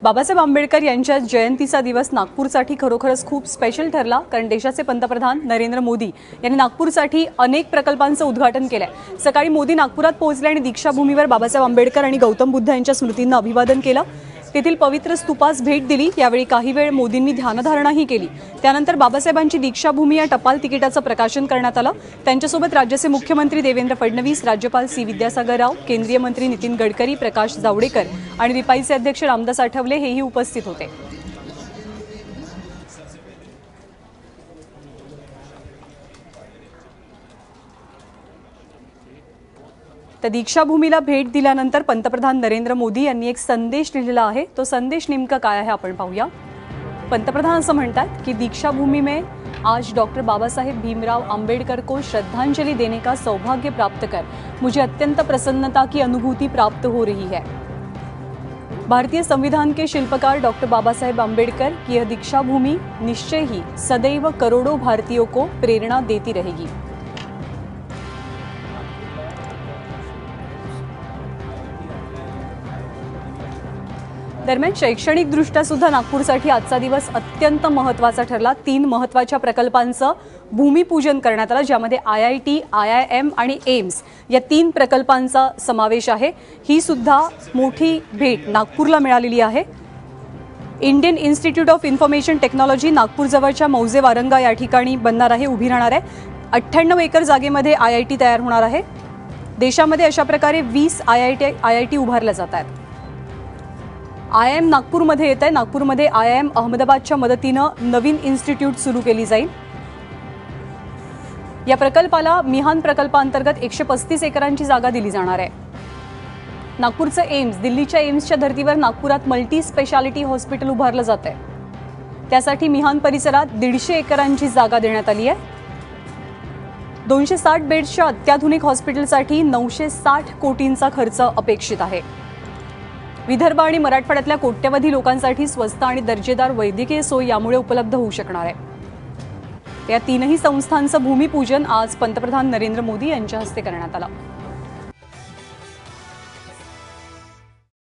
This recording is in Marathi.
बाबासाहेब आंबेडकर यांच्या जयंतीचा दिवस नागपूरसाठी खरोखरच खूप स्पेशल ठरला, कारण देशाचे पंतप्रधान नरेंद्र मोदी यांनी नागपूरसाठी अनेक प्रकल्पांचं उद्घाटन केलंय। सकाळी मोदी नागपुरात पोहोचले आणि दीक्षाभूमीवर बाबासाहेब आंबेडकर आणि गौतम बुद्ध यांच्या स्मृतींना अभिवादन केलं। तेथील पवित्र स्तूपास भेट दिली। यावेळी काही वेळ मोदींनी ध्यानधारणाही केली। त्यानंतर बाबासाहेबांची दीक्षाभूमी या टपाल तिकिटाचं प्रकाशन करण्यात आलं। त्यांच्यासोबत राज्याचे मुख्यमंत्री देवेंद्र फडणवीस, राज्यपाल सी विद्यासागर राव, केंद्रीय मंत्री नितीन गडकरी, प्रकाश जावडेकर आणि रिपाईचे अध्यक्ष रामदास आठवले हेही उपस्थित होते। तर दीक्षाभूमीला भेट दिल्यानंतर पंतप्रधान नरेंद्र मोदी यांनी एक संदेश लिहिलेला आहे। तो संदेश नेमका काय आहे आपण पाहूया। पंतप्रधान असं म्हणतात की दीक्षाभूमी में आज डॉक्टर बाबा साहेब भीमराव अंबेडकर को श्रद्धांजलि देने का सौभाग्य प्राप्त कर मुझे अत्यंत प्रसन्नता की अनुभूति प्राप्त हो रही है। भारतीय संविधान के शिल्पकार डॉक्टर बाबा साहेब अंबेडकर की यह दीक्षाभूमि निश्चय ही सदैव करोड़ों भारतीयों को प्रेरणा देती रहेगी। दरम्यान शैक्षणिकदृष्ट्या सुद्धा नागपूरसाठी आजचा दिवस अत्यंत महत्त्वाचा ठरला। 3 महत्त्वाच्या प्रकल्पांचं भूमिपूजन करण्यात आलं, ज्यामध्ये IIT, IIM आणि एम्स या 3 प्रकल्पांचा समावेश आहे। ही सुद्धा मोठी भेट नागपूरला मिळालेली आहे। Indian institute of information technology Nagpur जवळच्या मौजे वारंगा या ठिकाणी बनणार आहे, उभी राहणार आहे। 98 एकर जागेमध्ये IIT तयार होणार आहे। देशामध्ये अशा प्रकारे 20 IIT उभारल्या जात आहेत। IIM नागपूरमध्ये येत आहे। नागपूरमध्ये IIM अहमदाबादच्या मदतीनं नवीन इन्स्टिट्यूट सुरू केली जाईल। या प्रकल्पाला मिहान प्रकल्पांतर्गत 135 एकरांची जागा दिली जाणार आहे। नागपूरचं एम्स, दिल्लीच्या एम्सच्या धर्तीवर नागपुरात मल्टी स्पेशालिटी हॉस्पिटल उभारलं जात आहे। त्यासाठी मिहान परिसरात 150 एकरांची जागा देण्यात आली आहे। 260 बेड्सच्या अत्याधुनिक हॉस्पिटलसाठी 960 कोटींचा खर्च अपेक्षित आहे। विदर्भ आणि मराठवाड्यातल्या कोट्यवधी लोकांसाठी स्वस्त आणि दर्जेदार वैद्यकीय सोय यामुळे उपलब्ध होऊ शकणार आहे। या 3ही संस्थांचं भूमिपूजन आज पंतप्रधान नरेंद्र मोदी यांच्या हस्ते करण्यात आलं।